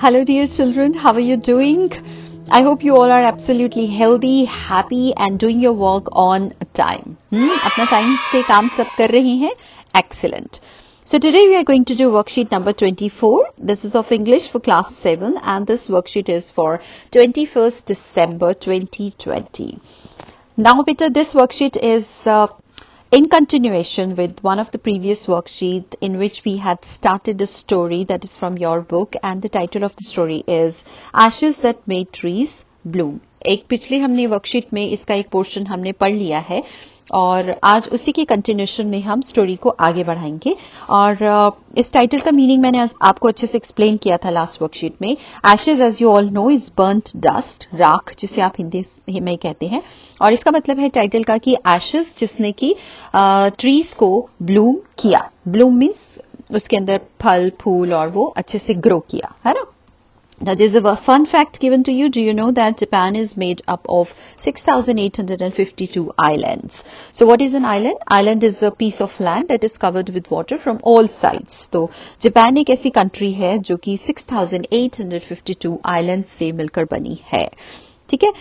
Hello dear children, how are you doing? I hope you all are absolutely healthy, happy and doing your work on time. अपना time से काम सब कर रहे हैं? Excellent. So today we are going to do worksheet number 24. This is of English for class 7 and this worksheet is for 21st December 2020. Now beta, this worksheet is in continuation with one of the previous worksheet in which we had started a story that is from your book and the title of the story is Ashes That Made Trees Bloom. एक पिछले हमने worksheet में इसका एक portion हमने पढ़ लिया है और आज उसी के कंटिन्यूएशन में हम स्टोरी को आगे बढ़ाएंगे और इस टाइटल का मीनिंग मैंने आपको अच्छे से एक्सप्लेन किया था लास्ट वर्कशीट में. Ashes as you all know is burnt dust, राख जिसे आप हिंदी में कहते हैं और इसका मतलब है टाइटल का कि एशेज जिसने की ट्रीज को ब्लूम किया. ब्लूम मीन्स उसके अंदर फल फूल और वो अच्छे से ग्रो किया, है ना. Now there is a fun fact given to you. Do you know that Japan is made up of 6,852 islands? So what is an island? Island is a piece of land that is covered with water from all sides. तो Japan एक ऐसी country है जो कि 6,852 islands से मिलकर बनी है. ठीक है.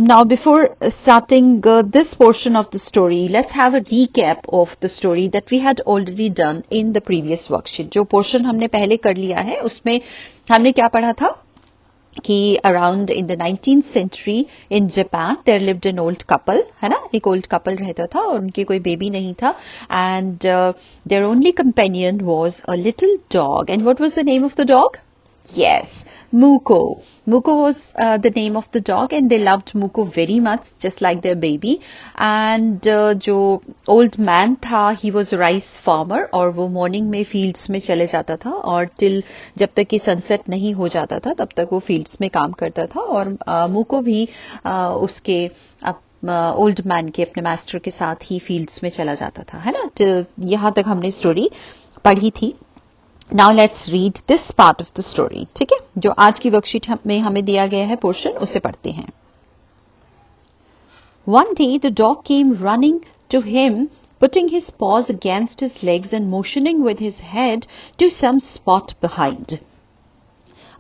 Now before starting this portion of the story, let's have a recap of the story that we had already done in the previous worksheet. जो portion हमने पहले कर लिया है उसमें हमने क्या पढ़ा था कि around in the 19th century in Japan there lived an old couple, है ना. एक ओल्ड कपल रहता था और उनके कोई बेबी नहीं था and their only companion was a little dog. And what was the name of the dog? Yes, Muko. Muko was the name of the dog and they loved Muko very much just like their baby. And जो old man था he was a rice farmer और वो morning में fields में चले जाता था और till जब तक कि sunset नहीं हो जाता था तब तक वो fields में काम करता था और Muko भी उसके ओल्ड मैन के अपने मास्टर के साथ ही फील्ड्स में चला जाता था, है ना. यहाँ तक हमने स्टोरी पढ़ी थी. Now let's read this part of the story. ठीक है, जो आज की वर्कशीट में हमें दिया गया है पोर्शन उसे पढ़ते हैं. One day the dog came running to him, putting his paws against his legs and motioning with his head to some spot behind.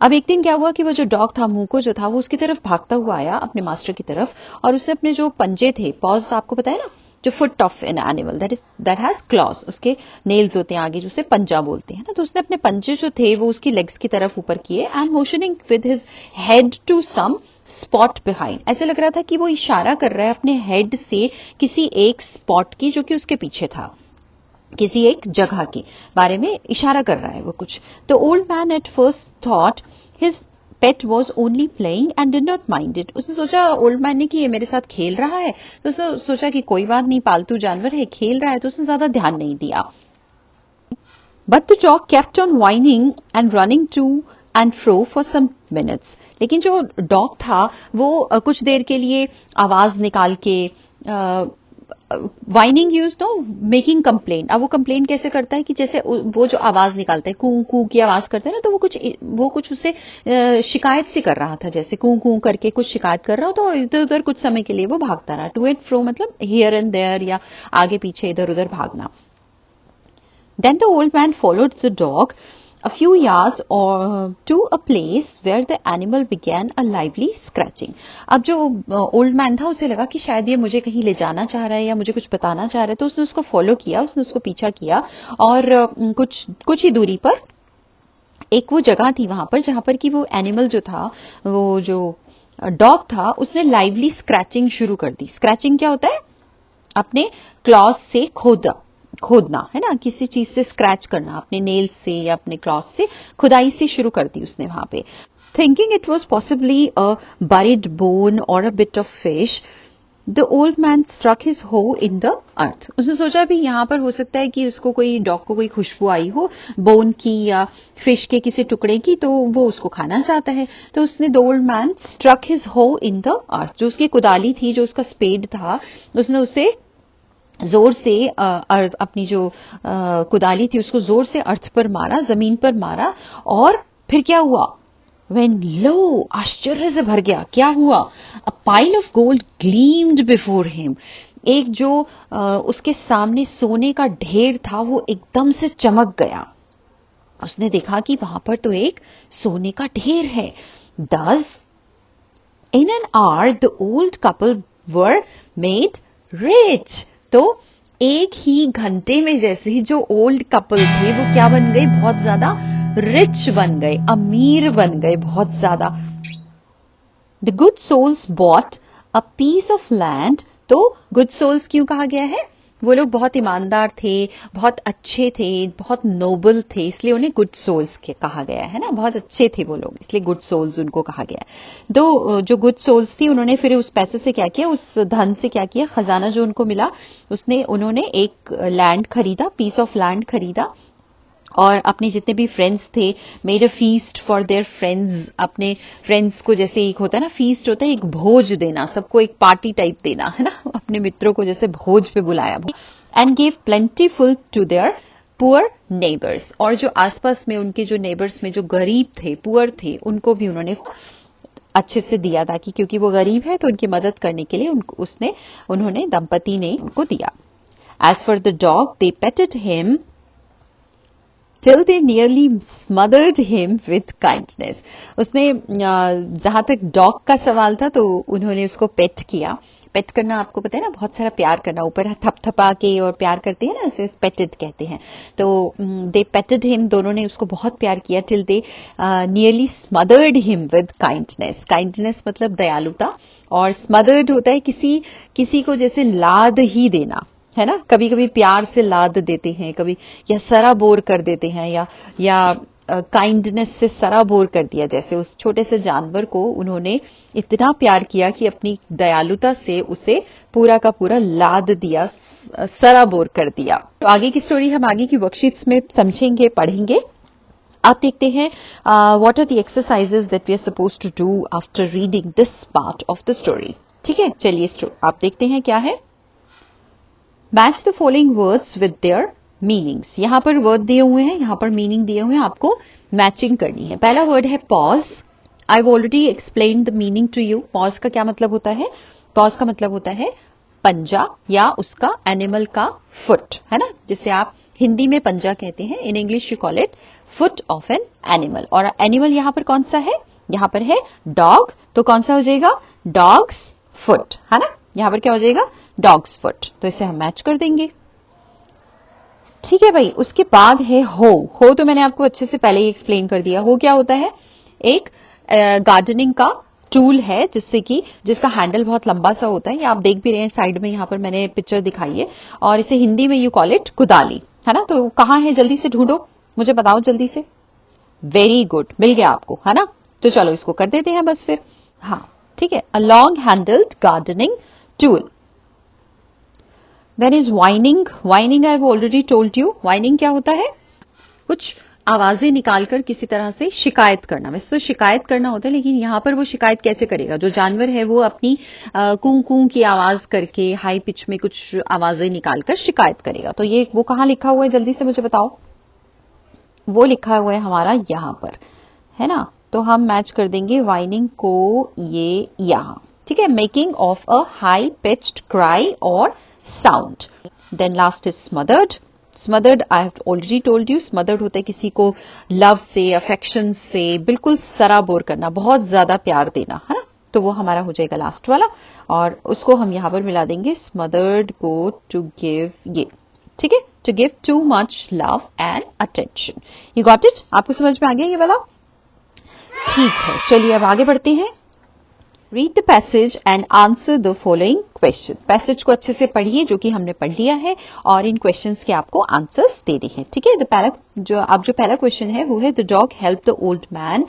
अब एक दिन क्या हुआ कि वो जो डॉग था मूको जो था वो उसकी तरफ भागता हुआ आया अपने मास्टर की तरफ और उसने अपने जो पंजे थे, पॉज आपको पता है ना, जो foot of an animal that has clause, उसके नेल्स होते हैं आगे जो उसे पंजा बोलते हैं ना, तो उसने अपने पंजे जो थे वो उसकी लेग्स की तरफ ऊपर किए and motioning with his head to some spot behind. ऐसे लग रहा था कि वो इशारा कर रहा है अपने हेड से किसी एक स्पॉट की जो कि उसके पीछे था, किसी एक जगह के बारे में इशारा कर रहा है वो कुछ. तो old man at first thought his pet was only playing and did not mind it. उसने सोचा ओल्ड मैन ने कि ये मेरे साथ खेल रहा है, तो उसने सोचा कि कोई बात नहीं, पालतू जानवर है, खेल रहा है, तो उसने ज्यादा ध्यान नहीं दिया. But the dog kept on whining and running to and fro for some minutes. लेकिन जो डॉग था वो कुछ देर के लिए आवाज निकाल के whining use no making complain. अब वो कंप्लेन कैसे करता है कि जैसे वो जो आवाज निकालता है कू कू की आवाज करता है ना, तो वो कुछ उससे शिकायत सी कर रहा था, जैसे कू कू करके कुछ शिकायत कर रहा होता और इधर उधर कुछ समय के लिए वो भागता रहा. टू एंड फ्रो मतलब हियर एंड देयर या आगे पीछे इधर उधर भागना. Then the old man followed the dog a few yards or to a place where the animal began a lively scratching. अब जो ओल्ड मैन था उसे लगा कि शायद ये मुझे कहीं ले जाना चाह रहा है या मुझे कुछ बताना चाह रहा है, तो उसने उसको फॉलो किया, उसने उसको पीछा किया और कुछ ही दूरी पर एक वो जगह थी वहां पर जहां पर कि वो एनिमल जो था, वो जो डॉग था, उसने लाइवली स्क्रैचिंग शुरू कर दी. स्क्रैचिंग क्या होता है? अपने क्लॉज से खोदना, है ना, किसी चीज से स्क्रैच करना, अपने नेल्स से या अपने क्लॉज से खुदाई से शुरू कर दी उसने वहां पे. Thinking it was possibly a buried bone or a bit of fish, the old man struck his hoe in the earth. उसने सोचा भी यहाँ पर हो सकता है कि उसको कोई डॉग को कोई खुशबू आई हो बोन की या फिश के किसी टुकड़े की, तो वो उसको खाना चाहता है. तो उसने the old man struck his hoe in the earth. जो उसकी कुदाली थी, जो उसका स्पेड था, उसने उसे जोर से अपनी जो कुदाली थी उसको जोर से अर्थ पर मारा, जमीन पर मारा. और फिर क्या हुआ? When lo, आश्चर्य से भर गया. क्या हुआ? A pile of gold gleamed before him. एक जो उसके सामने सोने का ढेर था वो एकदम से चमक गया. उसने देखा कि वहां पर तो एक सोने का ढेर है। Thus, in an hour, the old couple were made rich. तो एक ही घंटे में जैसे ही जो ओल्ड कपल थे वो क्या बन गए, बहुत ज्यादा रिच बन गए, अमीर बन गए बहुत ज्यादा। The good souls bought a piece of land. तो good souls क्यों कहा गया है? वो लोग बहुत ईमानदार थे, बहुत अच्छे थे, बहुत नोबल थे, इसलिए उन्हें गुड सोल्स कहा गया है ना, बहुत अच्छे थे वो लोग, इसलिए गुड सोल्स उनको कहा गया है। तो जो गुड सोल्स थी उन्होंने फिर उस पैसे से क्या किया, उस धन से क्या किया, खजाना जो उनको मिला उन्होंने एक लैंड खरीदा, पीस ऑफ लैंड खरीदा, और अपने जितने भी फ्रेंड्स थे, made a feast for their friends, अपने फ्रेंड्स को, जैसे एक होता है ना फीस्ट होता है, एक भोज देना, सबको एक पार्टी टाइप देना है ना, अपने मित्रों को जैसे भोज पे बुलाया। And give plentiful to their poor neighbours, और जो आसपास में उनके जो नेबर्स में जो गरीब थे, पुअर थे, उनको भी उन्होंने अच्छे से दिया, ताकि क्योंकि वो गरीब है तो उनकी मदद करने के लिए उन्होंने दंपति ने उनको दिया। As for the dog they petted him till they nearly smothered him with kindness. उसने जहां तक डॉग का सवाल था तो उन्होंने उसको पेट किया। पेट करना आपको पता है ना, बहुत सारा प्यार करना, ऊपर थपथपा के और प्यार करते हैं ना, उसे पेटेड कहते हैं। तो दे पेटेड हिम, दोनों ने उसको बहुत प्यार किया। Till they nearly smothered him with kindness. Kindness मतलब दयालुता, और स्मदर्ड होता है किसी को जैसे लाद ही देना, है ना, कभी कभी प्यार से लाद देते हैं, कभी या सराबोर कर देते हैं, या काइंडनेस से सराबोर कर दिया। जैसे उस छोटे से जानवर को उन्होंने इतना प्यार किया कि अपनी दयालुता से उसे पूरा का पूरा लाद दिया, सराबोर कर दिया। तो आगे की स्टोरी हम आगे की वर्कशीट्स में समझेंगे, पढ़ेंगे। आप देखते हैं what are the exercises that we are suppose to do after reading this part of the story. ठीक है, चलिए आप देखते हैं क्या है। Match the following words with their meanings. यहां पर वर्ड दिए हुए हैं, यहां पर मीनिंग दिए हुए हैं, आपको मैचिंग करनी है। पहला वर्ड है pause. I have already explain the meaning to you. Pause का क्या मतलब होता है? पॉज का मतलब होता है पंजा या उसका एनिमल का फुट, है ना, जिसे आप हिंदी में पंजा कहते हैं, in English you call it foot of an animal. और एनिमल यहां पर कौन सा है? यहां पर है डॉग, तो कौन सा हो जाएगा? डॉग्स फुट, है ना, यहां पर क्या हो जाएगा? Dogs foot. तो इसे हम मैच कर देंगे। ठीक है भाई, उसके बाद है हो तो मैंने आपको अच्छे से पहले ही एक्सप्लेन कर दिया। हो क्या होता है? एक गार्डनिंग का टूल है जिसका हैंडल बहुत लंबा सा होता है, ये आप देख भी रहे हैं साइड में, यहां पर मैंने पिक्चर दिखाई है, और इसे हिंदी में यू कॉल इट कुदाली, है ना। तो कहां है, जल्दी से ढूंढो, मुझे बताओ जल्दी से। वेरी गुड, मिल गया आपको, है ना। तो चलो इसको कर देते हैं बस फिर। हाँ ठीक है, a long handled gardening tool. Then is whining. Whining I have already told you. Whining क्या होता है? कुछ आवाजें निकालकर किसी तरह से शिकायत करना। वैसे तो शिकायत करना होता है, लेकिन यहाँ पर वो शिकायत कैसे करेगा? जो जानवर है वो अपनी कूं कूं की आवाज करके हाई पिच में कुछ आवाजें निकालकर शिकायत करेगा। तो ये वो कहाँ लिखा हुआ है, जल्दी से मुझे बताओ। वो लिखा हुआ है हमारा यहाँ पर, है ना। तो हम मैच कर देंगे वाइनिंग को ये यहाँ। ठीक है, making of a high pitched cry or sound. Then last is smothered. Smothered I have already told you, smothered होता है किसी को लव से, अफेक्शन से बिल्कुल सराबोर करना, बहुत ज्यादा प्यार देना, है ना। तो वो हमारा हो जाएगा लास्ट वाला, और उसको हम यहां पर मिला देंगे स्मदर्ड को टू गिव ये। ठीक है, to give too much love and attention. You got it? आपको समझ में आ गया ये वाला? ठीक है, चलिए अब आगे बढ़ते हैं। Read the passage and answer the following question. Passage को अच्छे से पढ़िए जो कि हमने पढ़ लिया है, और इन क्वेश्चंस के आपको आंसर्स देने हैं। ठीक है, जो पहला क्वेश्चन है वो है the dog help the old man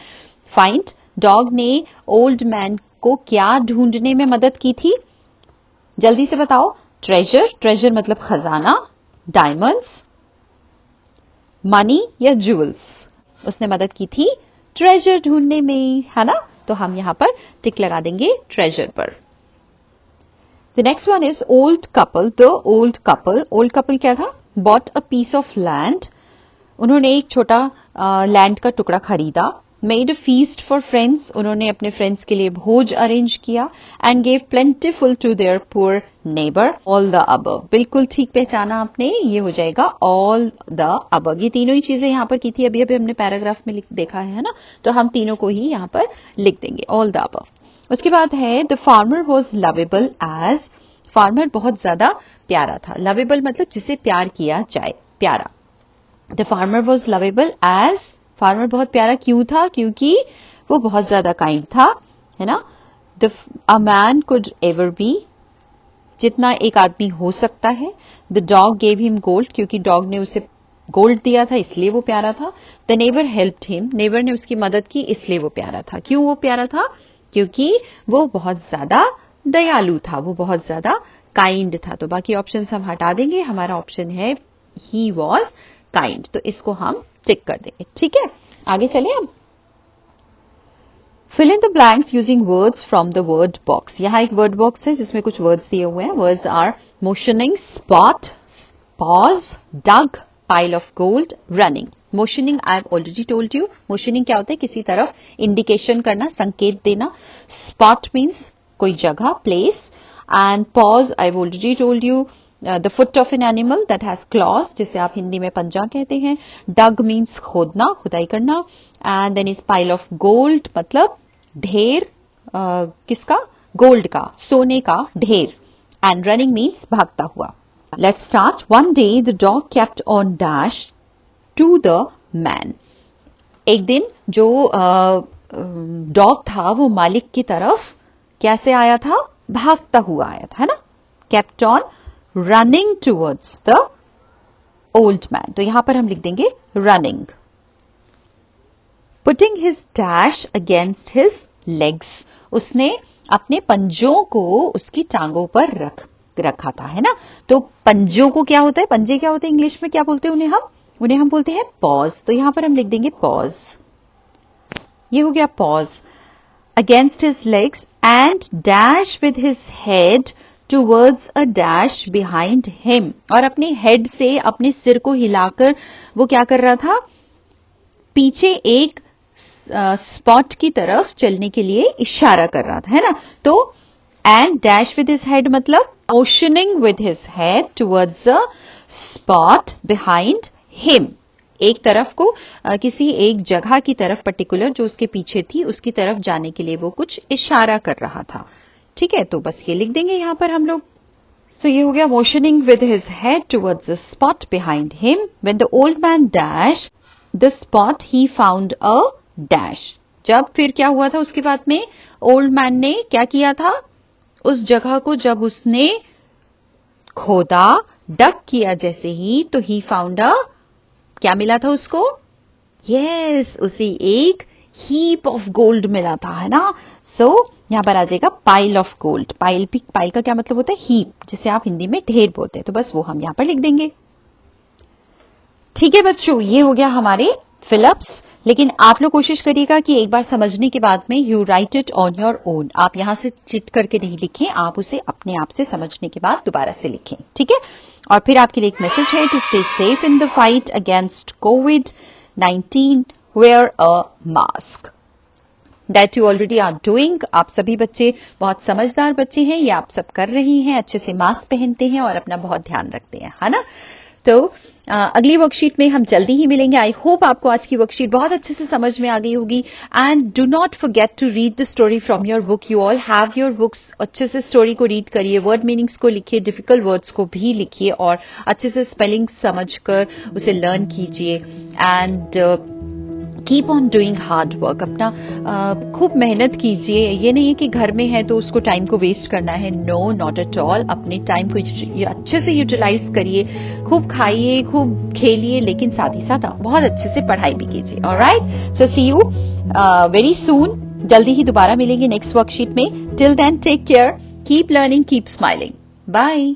find. Dog ने ओल्ड मैन को क्या ढूंढने में मदद की थी? जल्दी से बताओ। ट्रेजर, ट्रेजर मतलब खजाना, डायमंड्स, मनी या ज्वेल्स। उसने मदद की थी ट्रेजर ढूंढने में, है ना। तो हम यहां पर टिक लगा देंगे ट्रेजर पर। The next one is old couple. The old couple, old couple क्या था? Bought a piece of land. उन्होंने एक छोटा लैंड का टुकड़ा खरीदा। Made a feast for friends, उन्होंने अपने फ्रेंड्स के लिए भोज अरेंज किया, and gave plentiful to their poor neighbour, all the above. बिल्कुल ठीक पहचाना आपने, ये हो जाएगा ऑल द अबव। ये तीनों ही चीजें यहाँ पर की थी, अभी अभी हमने पैराग्राफ में देखा है ना, तो हम तीनों को ही यहाँ पर लिख देंगे, ऑल द अबव। उसके बाद है the farmer was lovable as, farmer बहुत ज्यादा प्यारा था, लवेबल मतलब जिसे प्यार किया जाए, प्यारा। The farmer was lovable as, farmer बहुत प्यारा क्यों था, क्योंकि वो बहुत ज्यादा काइंड था, है ना। A man could ever be, जितना एक आदमी हो सकता है। The dog gave him gold, क्योंकि डॉग ने उसे गोल्ड दिया था इसलिए वो प्यारा था। The neighbour helped him, neighbour ने उसकी मदद की इसलिए वो प्यारा था। क्यों वो प्यारा था, क्योंकि वो बहुत ज्यादा दयालु था, वो बहुत ज्यादा काइंड था। तो बाकी ऑप्शन हम हटा देंगे, हमारा ऑप्शन है ही वॉज काइंड, तो इसको हम टिक कर देंगे। ठीक है, आगे चले अब। Fill in the blanks using words from the word box. यहाँ एक वर्ड बॉक्स है जिसमें कुछ वर्ड्स दिए हुए हैं। Words are motioning, spot, pause, dug, pile of gold, running. Motioning I have already told you, motioning क्या होता है, किसी तरफ इंडिकेशन करना, संकेत देना। स्पॉट मीन्स कोई जगह, place, and pause I have already told you the foot of an animal that has clause, जिसे आप हिंदी में पंजा कहते हैं। डग मीन्स खोदना, खुदाई करना, and then is pile of gold मतलब ढेर, किसका, गोल्ड का, सोने का ढेर, एंड रनिंग मीन्स भागता हुआ। Let's start. One day the dog kept on dash to the man. एक दिन जो डॉग था वो मालिक की तरफ कैसे आया था, भागता हुआ आया था, है ना। Kept on running towards the old man, तो यहां पर हम लिख देंगे running. Putting his dash against his legs, उसने अपने पंजों को उसकी टांगों पर रखा था, है ना। तो पंजों को क्या होता है, पंजे क्या होते हैं इंग्लिश में, क्या बोलते हैं उन्हें हम बोलते हैं पॉज, तो यहां पर हम लिख देंगे पॉज। ये हो गया pause. Against his legs and dash with his head towards a dash behind him, और अपने हेड से, अपने सिर को हिलाकर वो क्या कर रहा था, पीछे एक स्पॉट की तरफ चलने के लिए इशारा कर रहा था, है ना। तो and dash with his head मतलब motioning with his head towards a spot behind him, एक तरफ को, किसी एक जगह की तरफ पर्टिकुलर जो उसके पीछे थी उसकी तरफ जाने के लिए वो कुछ इशारा कर रहा था। ठीक है, तो बस ये लिख देंगे यहां पर हम लोग। सो ये हो गया motioning with his head towards the spot behind him. When the old man dash the spot he found a dash, जब फिर क्या हुआ था उसके बाद में, ओल्ड मैन ने क्या किया था, उस जगह को जब उसने खोदा, डग किया जैसे ही, तो ही फाउंड अ, क्या मिला था उसको, यस, उसे एक हीप ऑफ गोल्ड मिला था, है ना। सो यहां पर आ जाएगा पाइल ऑफ गोल्ड। पाइल का क्या मतलब होता है, हीप, जिसे आप हिंदी में ढेर बोलते हैं, तो बस वो हम यहां पर लिख देंगे। ठीक है बच्चों, ये हो गया हमारे फिलअप्स। लेकिन आप लोग कोशिश करिएगा कि एक बार समझने के बाद में you right it on your own, आप यहां से चिट करके नहीं लिखें, आप उसे अपने आप से समझने के बाद दोबारा से लिखें। ठीक है, और फिर आपके लिए एक मैसेज है, to stay safe in the fight against कोविड-19, wear a mask, that you already are doing. आप सभी बच्चे बहुत समझदार बच्चे हैं, ये आप सब कर रही हैं, अच्छे से मास्क पहनते हैं और अपना बहुत ध्यान रखते हैं, है ना। तो अगली वर्कशीट में हम जल्दी ही मिलेंगे। आई होप आपको आज की वर्कशीट बहुत अच्छे से समझ में आ गई होगी। And do not forget to read the story from your book. You all have your books, अच्छे से स्टोरी को रीड करिए, वर्ड मीनिंग्स को लिखिए, डिफिकल्ट वर्ड्स को भी लिखिए और अच्छे से स्पेलिंग समझकर उसे लर्न कीजिए। And keep on doing hard work, अपना खूब मेहनत कीजिए। ये नहीं है कि घर में है तो उसको टाइम को वेस्ट करना है, नो, नॉट एट ऑल। अपने टाइम को अच्छे से यूटिलाइज करिए, खूब खाइए, खूब खेलिए, लेकिन साथ ही साथ बहुत अच्छे से पढ़ाई भी कीजिए। Alright, so see you very soon, जल्दी ही दोबारा मिलेंगे नेक्स्ट वर्कशीट में। Till then take care, keep learning, keep smiling, bye.